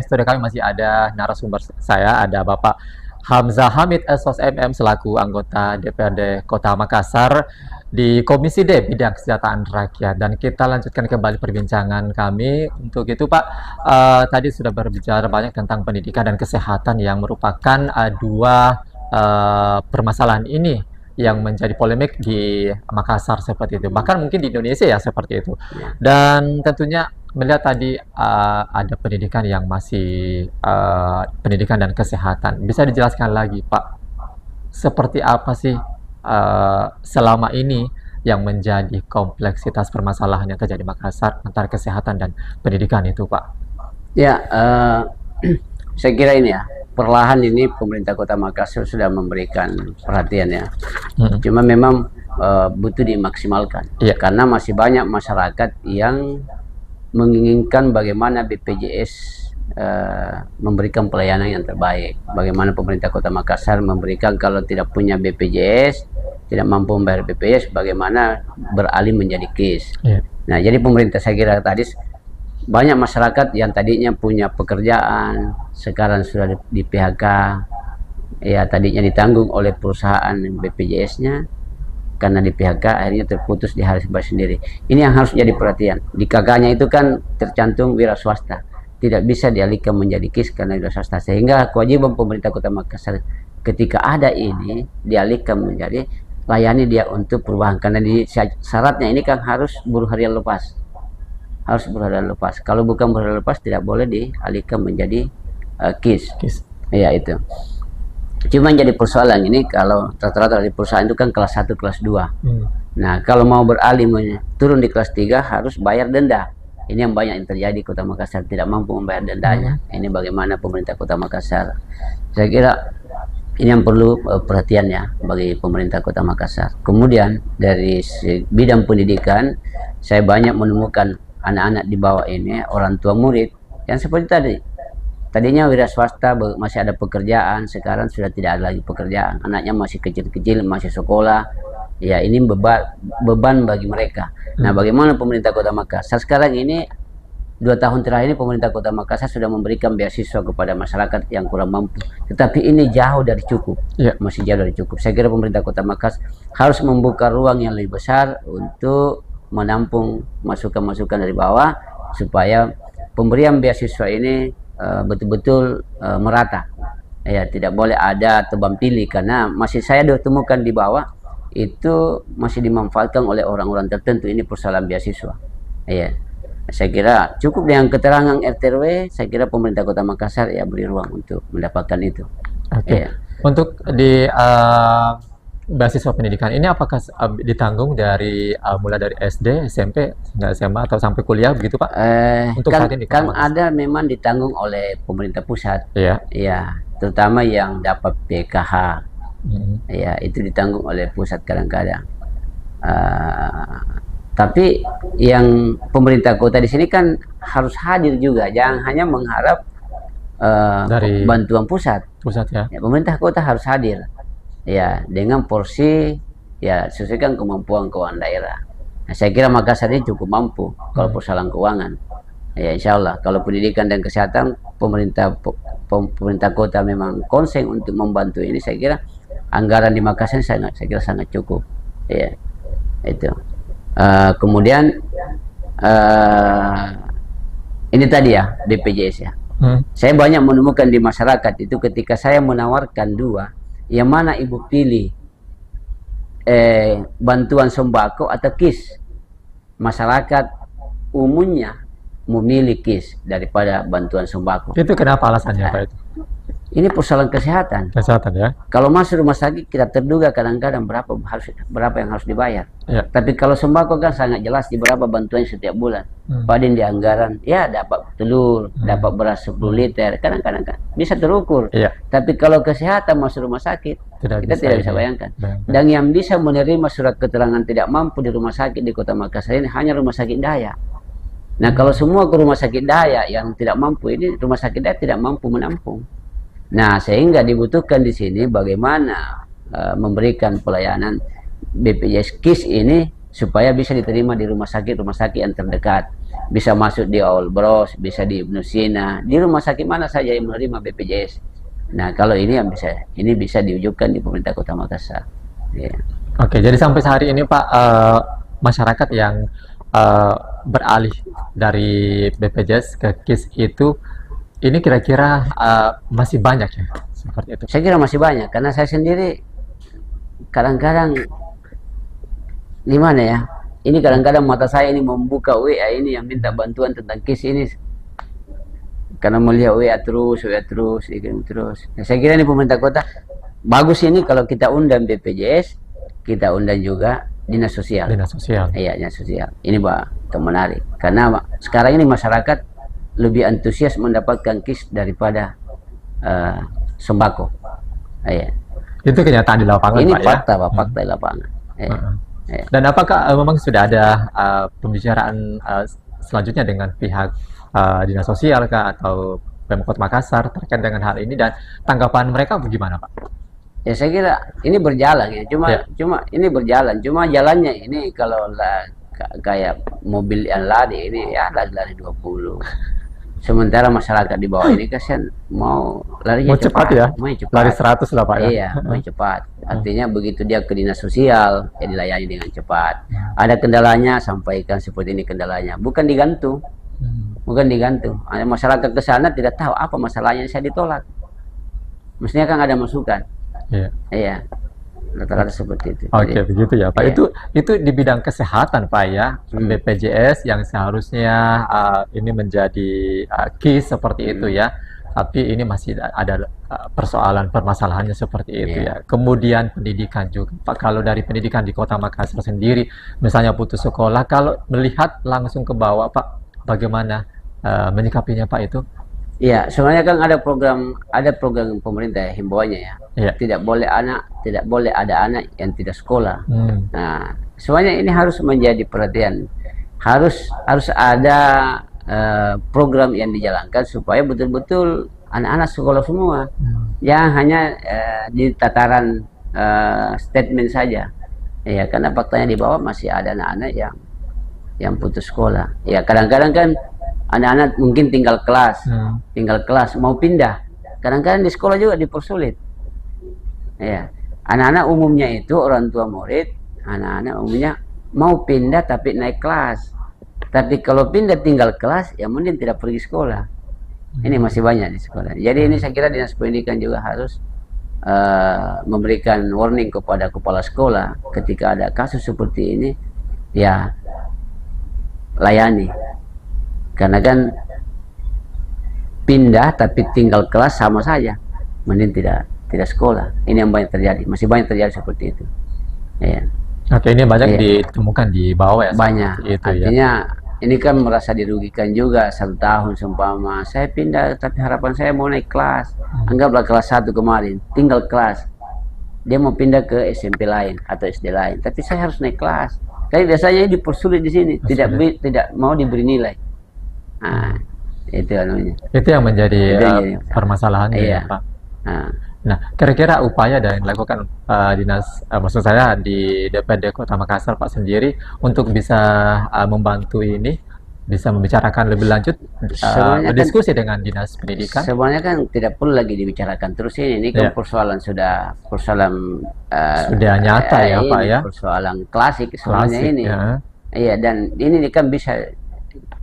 studio kami masih ada narasumber saya, ada Bapak Hamzah Hamid SOS MM selaku anggota DPRD Kota Makassar di Komisi D Bidang Kesejahteraan Rakyat. Dan kita lanjutkan kembali perbincangan kami. Untuk itu Pak, tadi sudah berbicara banyak tentang pendidikan dan kesehatan yang merupakan dua permasalahan ini yang menjadi polemik di Makassar seperti itu, bahkan mungkin di Indonesia ya seperti itu. Dan tentunya melihat tadi ada pendidikan yang masih pendidikan dan kesehatan, bisa dijelaskan lagi Pak, seperti apa sih selama ini yang menjadi kompleksitas permasalahan yang terjadi di Makassar antara kesehatan dan pendidikan itu Pak? Ya, saya kira ini ya, perlahan ini pemerintah Kota Makassar sudah memberikan perhatian ya. Cuma memang butuh dimaksimalkan. Karena masih banyak masyarakat yang menginginkan bagaimana BPJS memberikan pelayanan yang terbaik. Bagaimana pemerintah Kota Makassar memberikan, kalau tidak punya BPJS, tidak mampu membayar BPJS, bagaimana beralih menjadi KIS. Nah, jadi pemerintah, saya kira tadi banyak masyarakat yang tadinya punya pekerjaan sekarang sudah di PHK, ya tadinya ditanggung oleh perusahaan BPJS-nya, karena di PHK akhirnya terputus, harus bayar sendiri. Ini yang harus jadi perhatian. Di KK-nya itu kan tercantum wira swasta, tidak bisa dialihkan menjadi KIS karena wira swasta, sehingga kewajiban pemerintah Kota Makassar ketika ada ini dialihkan menjadi layani dia untuk perubahan, karena di syaratnya ini kan harus buruh harian lepas. Harus berharian lepas. Kalau bukan berharian lepas tidak boleh dialihkan menjadi KIS. Ya itu. Cuma jadi persoalan ini, kalau rata-rata di perusahaan itu kan kelas 1, kelas 2. Nah, kalau mau beralih turun di kelas 3 harus bayar denda. Ini yang banyak yang terjadi Kota Makassar, tidak mampu membayar dendanya. Ini bagaimana pemerintah Kota Makassar. Saya kira ini yang perlu perhatian ya bagi pemerintah Kota Makassar. Kemudian dari bidang pendidikan, saya banyak menemukan anak-anak di bawah ini, orang tua murid yang seperti tadi. Tadinya wira swasta masih ada pekerjaan, sekarang sudah tidak ada lagi pekerjaan. Anaknya masih kecil-kecil, masih sekolah. Ya, ini beban bagi mereka. Nah, bagaimana pemerintah Kota Makassar sekarang ini, 2 tahun terakhir ini pemerintah Kota Makassar sudah memberikan beasiswa kepada masyarakat yang kurang mampu. Tetapi ini jauh dari cukup. Masih jauh dari cukup. Saya kira pemerintah Kota Makassar harus membuka ruang yang lebih besar untuk menampung masukan-masukan dari bawah, supaya pemberian beasiswa ini betul-betul merata. Ya, tidak boleh ada tebang pilih, karena masih saya temukan di bawah itu masih dimanfaatkan oleh orang-orang tertentu. Ini persoalan beasiswa. Ya, saya kira cukup dengan keterangan RT/RW. Saya kira pemerintah Kota Makassar ya beri ruang untuk mendapatkan itu. Untuk di beasiswa pendidikan ini apakah ditanggung dari mulai dari SD, SMP, hingga SMA atau sampai kuliah begitu Pak? Untuk kan, saat ini kan ada memang ditanggung oleh pemerintah pusat. Ya, terutama yang dapat PKH. Ya, itu ditanggung oleh pusat kadang-kadang. Tapi yang pemerintah kota di sini kan harus hadir juga, jangan hanya mengharap dari bantuan pusat. Ya, pemerintah kota harus hadir. Ya, dengan porsi ya sesuaikan kemampuan keuangan daerah. Nah, saya kira Makassar ini cukup mampu kalau persoalan keuangan. Ya, insya Allah kalau pendidikan dan kesehatan pemerintah kota memang konsen untuk membantu ini. Saya kira anggaran di Makassar saya kira sangat cukup. Ya, itu. Kemudian ini tadi ya BPJS ya. Saya banyak menemukan di masyarakat itu ketika saya menawarkan dua, yang mana ibu pilih bantuan sembako atau KIS? Masyarakat umumnya memilih KIS daripada bantuan sembako. Itu kenapa alasannya Pak itu? Ini persoalan kesehatan. Kesehatan ya. Kalau masuk rumah sakit kita terduga kadang-kadang berapa yang harus dibayar. Ya. Tapi kalau sembako kan sangat jelas di berapa bantuan setiap bulan. Padin di anggaran, ya dapat telur, dapat beras 10 liter, kadang-kadang kan bisa terukur. Ya. Tapi kalau kesehatan masuk rumah sakit, kita tidak bisa bayangkan. Dan yang bisa menerima surat keterangan tidak mampu di rumah sakit di Kota Makassar ini hanya rumah sakit Daya. Nah, kalau semua ke rumah sakit Daya yang tidak mampu ini, rumah sakit Daya tidak mampu menampung. Nah, sehingga dibutuhkan di sini bagaimana memberikan pelayanan BPJS KIS ini supaya bisa diterima di rumah sakit yang terdekat. Bisa masuk di All Bros, bisa di Ibnu Sina, di rumah sakit mana saja yang menerima BPJS. Nah, kalau ini yang bisa diwujudkan di pemerintah Kota Makassar. Ya. Oke, jadi sampai hari ini Pak, masyarakat yang beralih dari BPJS ke KIS itu, ini kira-kira masih banyak ya? Seperti itu. Saya kira masih banyak, karena saya sendiri kadang-kadang gimana ya, ini kadang-kadang mata saya ini membuka WA ini yang minta bantuan tentang KIS ini, karena melihat WA terus, Nah, saya kira ini pemerintah kota bagus ini kalau kita undang BPJS, kita undang juga dinas sosial. Dinas sosial. Iya, dinas sosial. Ini Pak, itu menarik. Karena sekarang ini masyarakat lebih antusias mendapatkan KIS daripada sembako. Iya. Itu kenyataan di lapangan, Ini Pak, fakta, ya? Pak, fakta di lapangan. Iya. Iya. Dan apakah memang sudah ada pembicaraan selanjutnya dengan pihak dinas sosial kah atau Pemkot Makassar terkait dengan hal ini, dan tanggapan mereka bagaimana, Pak? Ya, saya kira ini berjalan ya. Cuma ini berjalan. Cuma jalannya ini kalau kayak mobil yang lari ini ya lari 20. Sementara masyarakat di bawah ini kasihan mau larinya cepat ya? Mau cepat. Lari 100 lah, Pak, ya? Iya, mau cepat. Artinya begitu dia ke dinas sosial, ya dilayani dengan cepat. Ada kendalanya, sampaikan seperti ini kendalanya. Bukan digantung. Bukan digantung. Masyarakat ke sana tidak tahu apa masalahnya, saya ditolak. Mestinya kan ada masukan. Iya. Iya. Rata-rata seperti itu. Oke, begitu ya, Pak. Iya. Itu di bidang kesehatan, Pak, ya. BPJS yang seharusnya ini menjadi KIS seperti itu ya. Tapi ini masih ada persoalan permasalahannya seperti itu ya. Kemudian pendidikan juga, Pak. Kalau dari pendidikan di Kota Makassar sendiri, misalnya putus sekolah, kalau melihat langsung ke bawah, Pak, bagaimana menyikapinya, Pak, itu? Iya, sebenarnya kan ada program pemerintah ya, himbauannya ya. Iya. Tidak boleh ada anak yang tidak sekolah. Nah, semuanya ini harus menjadi perhatian. Harus ada program yang dijalankan supaya betul-betul anak-anak sekolah semua. Jangan hanya di tataran statement saja. Ya, karena faktanya di bawah masih ada anak-anak yang putus sekolah. Ya, kadang-kadang kan anak-anak mungkin tinggal kelas mau pindah. Kadang-kadang di sekolah juga dipersulit. Ya, anak-anak umumnya itu orang tua murid, anak-anak umumnya mau pindah tapi naik kelas. Tapi kalau pindah tinggal kelas, ya mungkin tidak pergi sekolah. Ini masih banyak di sekolah. Jadi ini saya kira dinas pendidikan juga harus memberikan warning kepada kepala sekolah ketika ada kasus seperti ini, ya layani. Karena kan pindah tapi tinggal kelas sama saja, mending tidak sekolah. Ini yang banyak terjadi, masih banyak terjadi seperti itu. Ya. Oke, ini banyak ditemukan di bawah ya. Banyak. Itu, artinya ini kan merasa dirugikan juga. 1 tahun seumpama saya pindah tapi harapan saya mau naik kelas. Anggaplah kelas 1 kemarin, tinggal kelas. Dia mau pindah ke SMP lain atau SD lain, tapi saya harus naik kelas. Tapi biasanya dipersulit di sini, tidak mau diberi nilai. Nah, itu anunya. Itu yang menjadi permasalahannya ya, Pak. Nah, kira-kira upaya yang dilakukan dinas, maksud saya di DPD Kota Makassar, Pak, sendiri untuk bisa membantu ini, bisa membicarakan lebih lanjut, berdiskusi dengan dinas pendidikan. Sebenarnya kan tidak perlu lagi dibicarakan terus ini kan persoalan sudah nyata ya, Pak, ya. Persoalan klasik sebenarnya ini. Iya, dan ini kan bisa.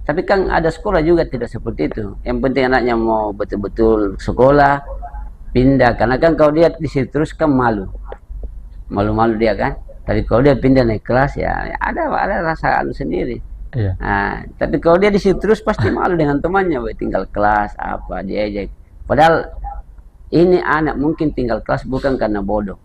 Tapi kan ada sekolah juga tidak seperti itu. Yang penting anaknya mau betul-betul sekolah, pindah. Karena kan kalau dia di situ terus kan malu dia kan. Tapi kalau dia pindah naik kelas ya ada rasa sendiri. Iya. Nah, tapi kalau dia di situ terus pasti malu dengan temannya, tinggal kelas apa diejek. Padahal ini anak mungkin tinggal kelas bukan karena bodoh.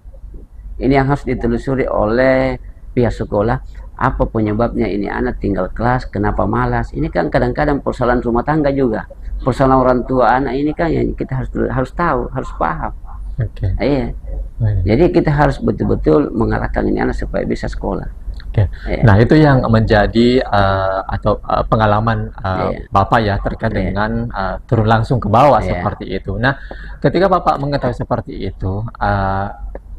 Ini yang harus ditelusuri oleh pihak sekolah. Apa penyebabnya ini anak tinggal kelas, kenapa malas? Ini kan kadang-kadang persoalan rumah tangga juga, persoalan orang tua anak ini kan yang kita harus tahu, harus paham. Iya. Jadi kita harus betul-betul mengarahkan ini anak supaya bisa sekolah. Oke. Iya, Nah, itu yang menjadi atau pengalaman iya, Bapak ya terkait iya, dengan turun langsung ke bawah iya. seperti itu. Nah, ketika Bapak mengetahui seperti itu,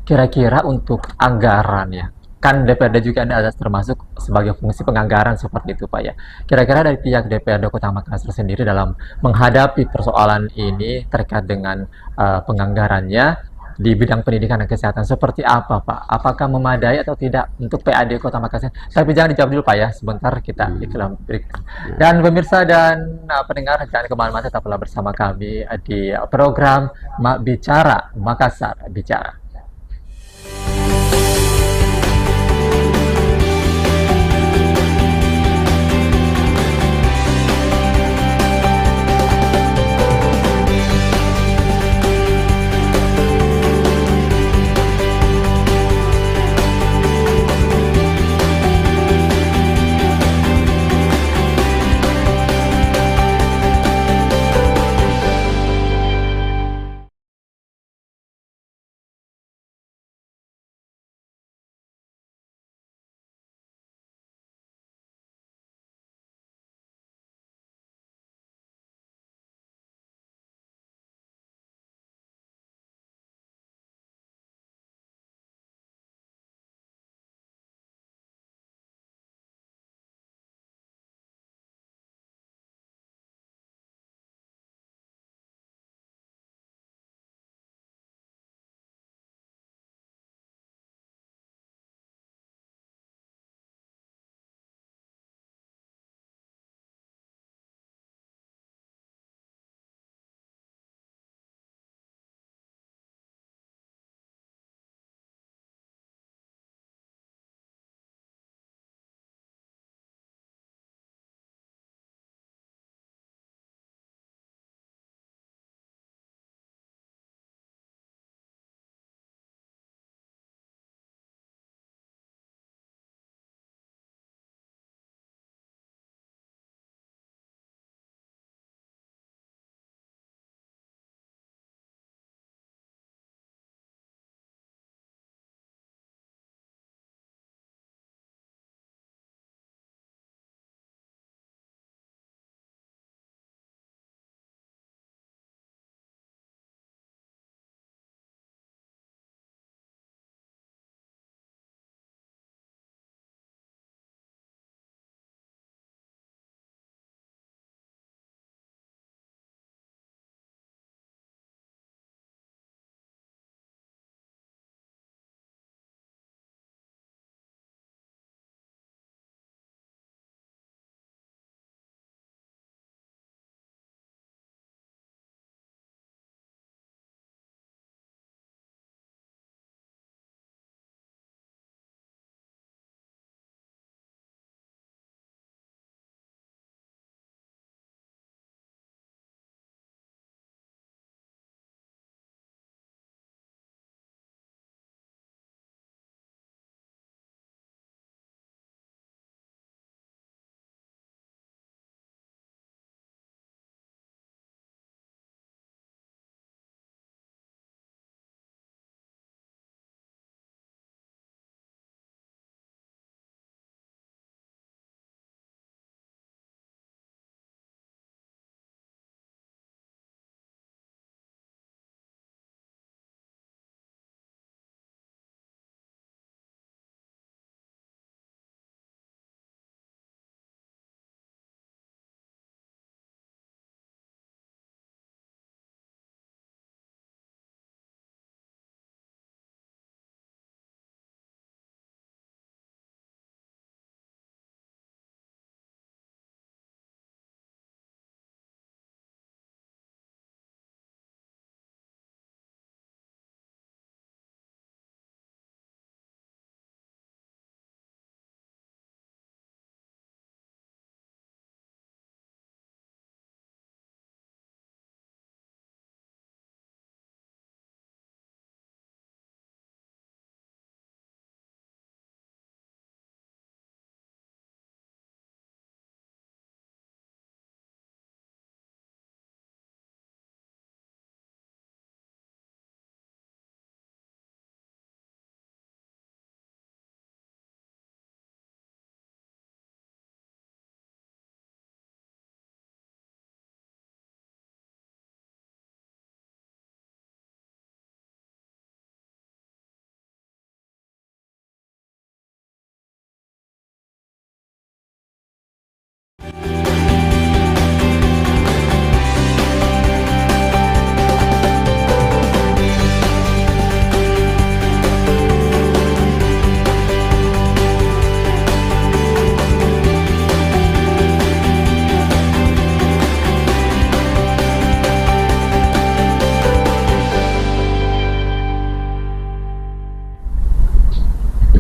kira-kira untuk anggaran ya, kan DPRD juga ada termasuk sebagai fungsi penganggaran seperti itu, Pak ya. Kira-kira dari pihak DPRD Kota Makassar sendiri dalam menghadapi persoalan ini terkait dengan penganggarannya di bidang pendidikan dan kesehatan seperti apa, Pak? Apakah memadai atau tidak untuk PAD Kota Makassar? Tapi jangan dijawab dulu, Pak ya. Sebentar kita Hmm. iklan break. Nah, Dan pemirsa dan pendengar jangan kemana-mana, tetaplah bersama kami di program Bicara Makassar Bicara.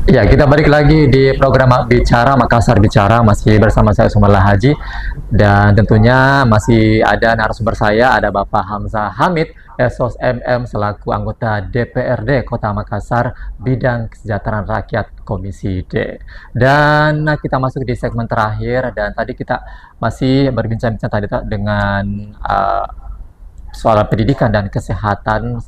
Ya, kita balik lagi di program Bicara Makassar Bicara, masih bersama saya Sumarlah Haji, dan tentunya masih ada narasumber saya, ada Bapak Hamzah Hamid, Esos MM selaku anggota DPRD Kota Makassar bidang kesejahteraan rakyat Komisi D. Dan kita masuk di segmen terakhir, dan tadi kita masih berbincang-bincang tadi dengan soal pendidikan dan kesehatan,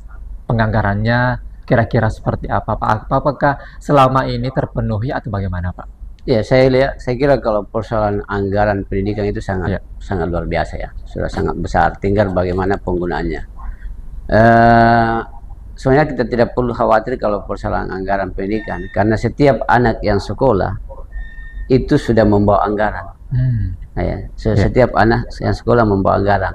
penganggarannya kira-kira seperti apa, Pak? Apakah selama ini terpenuhi atau bagaimana, Pak? Ya, saya kira kalau persoalan anggaran pendidikan itu sangat sangat luar biasa ya, sudah sangat besar. Tinggal bagaimana penggunaannya. Sebenarnya kita tidak perlu khawatir kalau persoalan anggaran pendidikan, karena setiap anak yang sekolah itu sudah membawa anggaran. Nah, ya, setiap anak yang sekolah membawa anggaran.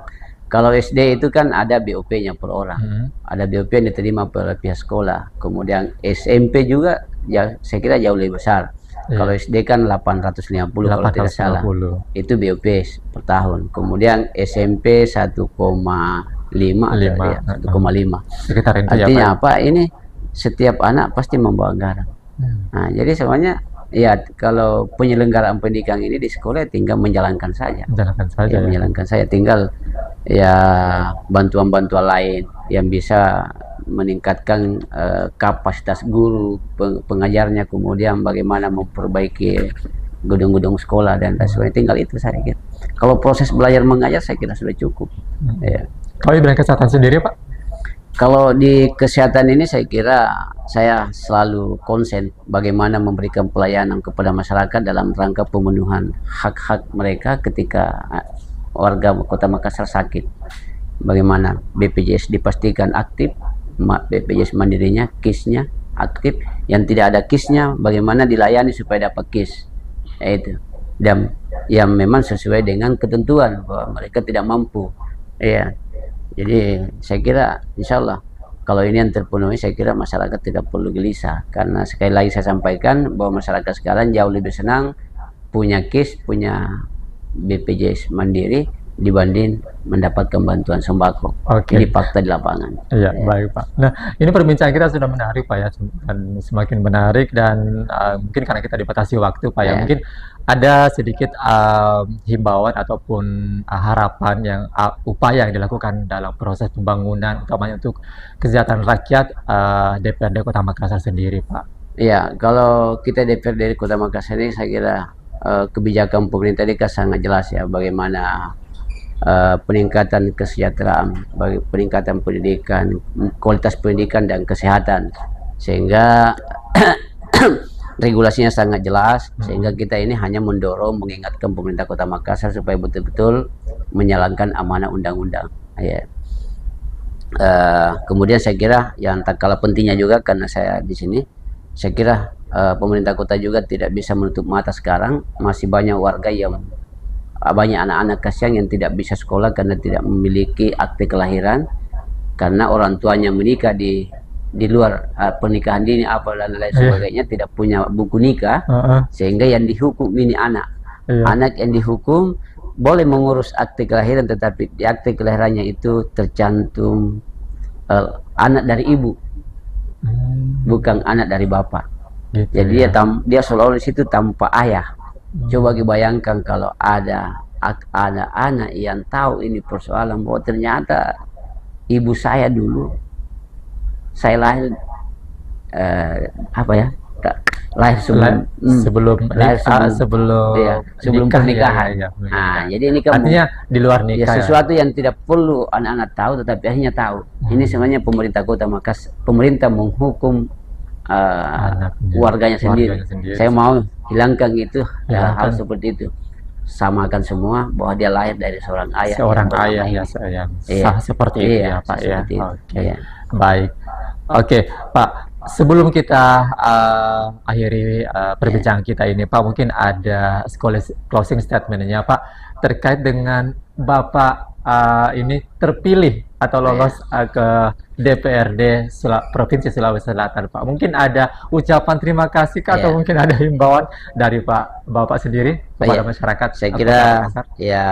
Kalau SD itu kan ada BOP-nya per orang, ada BOP yang diterima oleh pihak sekolah. Kemudian SMP juga, ya saya kira jauh lebih besar. Kalau SD kan 850 kalau tidak salah, itu BOP per tahun. Kemudian SMP 1,5 ya, 1,5. Artinya apa? Ini setiap anak pasti membawa anggaran. Nah, jadi semuanya ya, kalau penyelenggaraan pendidikan ini di sekolah tinggal menjalankan saja. Menjalankan saja, tinggal ya bantuan-bantuan lain yang bisa meningkatkan kapasitas guru, pengajarnya, kemudian bagaimana memperbaiki gedung-gedung sekolah dan sebagainya. Tinggal itu saya kira. Kalau proses belajar mengajar saya kira sudah cukup. Ya. Kalau di bidang kesehatan sendiri, Pak? Kalau di kesehatan ini saya kira saya selalu konsen bagaimana memberikan pelayanan kepada masyarakat dalam rangka pemenuhan hak-hak mereka ketika warga Kota Makassar sakit. Bagaimana BPJS dipastikan aktif, BPJS mandirinya, KIS-nya aktif. Yang tidak ada KIS-nya bagaimana dilayani supaya dapat KIS. Itu. Dan yang memang sesuai dengan ketentuan bahwa mereka tidak mampu. Ya. Jadi saya kira insya Allah kalau ini yang terpenuhi, saya kira masyarakat tidak perlu gelisah, karena sekali lagi saya sampaikan bahwa masyarakat sekarang jauh lebih senang punya KIS, punya BPJS mandiri dibanding mendapatkan bantuan sembako. Ini fakta di lapangan. Iya, baik Pak. Nah, ini perbincangan kita sudah menarik Pak ya, dan semakin menarik, dan mungkin karena kita dibatasi waktu Pak ya, mungkin ada sedikit himbauan ataupun harapan yang upaya yang dilakukan dalam proses pembangunan utamanya untuk kesejahteraan rakyat DPRD Kota Makassar sendiri Pak. Iya, kalau kita DPRD Kota Makassar ini saya kira kebijakan pemerintah ini sangat jelas ya, bagaimana peningkatan kesejahteraan, peningkatan pendidikan, kualitas pendidikan dan kesehatan, sehingga regulasinya sangat jelas, sehingga kita ini hanya mendorong, mengingatkan pemerintah Kota Makassar supaya betul-betul menjalankan amanah undang-undang. Ya. Kemudian saya kira yang tak kalah pentingnya juga, karena saya di sini, saya kira pemerintah kota juga tidak bisa menutup mata sekarang, masih banyak warga yang banyak anak-anak kasihan yang tidak bisa sekolah karena tidak memiliki akte kelahiran, karena orang tuanya menikah di luar pernikahan dini apa dan lain sebagainya, tidak punya buku nikah, sehingga yang dihukum ini anak. Anak yang dihukum boleh mengurus akte kelahiran, tetapi di akte kelahirannya itu tercantum anak dari ibu, bukan anak dari bapak. Jadi dia seolah-olah di situ tanpa ayah. Coba dibayangkan kalau ada anak yang tahu ini persoalan, bahwa ternyata ibu saya dulu, saya lahir lahir sebelum pernikahan. Nah, jadi ini kan artinya di luar nikah. Sesuatu yang tidak perlu anak-anak tahu, tetapi akhirnya tahu. Ini sebenarnya pemerintah Kota Makassar, pemerintah menghukum warganya sendiri. Saya mau hilangkan itu, hal seperti itu, samakan semua bahwa dia lahir dari seorang ayah, yang sah seperti itu ya Pak ya. Baik, oke Pak, sebelum kita akhiri perbincangan kita ini Pak, mungkin ada closing statementnya Pak terkait dengan Bapak ini terpilih atau lolos ke DPRD Provinsi Sulawesi Selatan, Pak. Mungkin ada ucapan terima kasih Kak, atau Ya. mungkin ada himbauan dari Bapak sendiri kepada Iya, masyarakat saya Kota kira Makassar? ya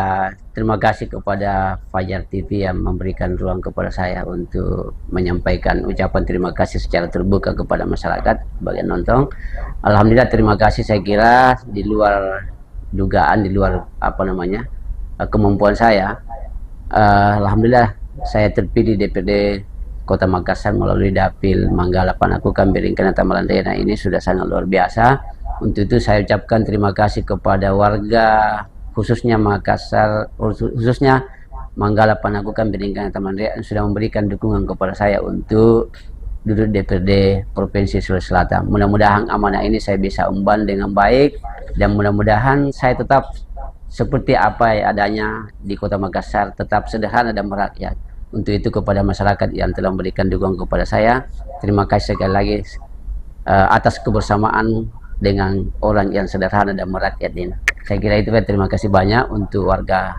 terima kasih kepada Fajar TV yang memberikan ruang kepada saya untuk menyampaikan ucapan terima kasih secara terbuka kepada masyarakat bagian nonton. Alhamdulillah, terima kasih. Saya kira di luar dugaan, di luar kemampuan saya. Alhamdulillah saya terpilih DPRD Kota Makassar melalui Dapil Manggala Panaku Kambiringkena Tamalandena. Ini sudah sangat luar biasa. Untuk itu saya ucapkan terima kasih kepada warga khususnya Makassar, khususnya Manggala Panaku Kambiringkena Tamalandena yang sudah memberikan dukungan kepada saya untuk duduk DPRD Provinsi Sulawesi Selatan. Mudah-mudahan amanah ini saya bisa umban dengan baik, dan mudah-mudahan saya tetap seperti apa adanya di Kota Makassar, tetap sederhana dan merakyat. Untuk itu kepada masyarakat yang telah memberikan dukungan kepada saya, terima kasih sekali lagi atas kebersamaan dengan orang yang sederhana dan merakyat ini. Saya kira itu, terima kasih banyak untuk warga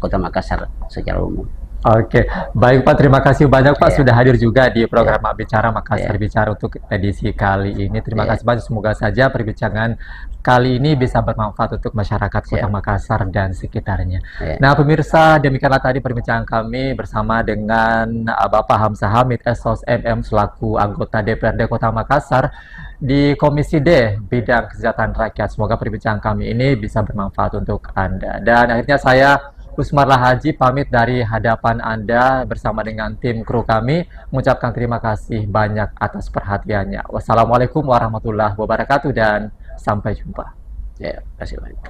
Kota Makassar secara umum. Oke, baik Pak, terima kasih banyak Pak Iya. sudah hadir juga di program Iya. Bicara Makassar Iya. Bicara untuk edisi kali ini. Terima Iya. kasih banyak, semoga saja perbincangan kali ini bisa bermanfaat untuk masyarakat Kota Siap. Makassar dan sekitarnya. Iya. Nah, pemirsa, demikianlah tadi perbincangan kami bersama dengan Bapak Hamzah Hamid SOS MM selaku anggota DPRD Kota Makassar di Komisi D bidang kesejahteraan rakyat. Semoga perbincangan kami ini bisa bermanfaat untuk Anda. Dan akhirnya saya Usmarlah Haji pamit dari hadapan Anda bersama dengan tim kru kami, mengucapkan terima kasih banyak atas perhatiannya. Wassalamualaikum warahmatullahi wabarakatuh dan sampai jumpa. Ya, terima kasih banyak.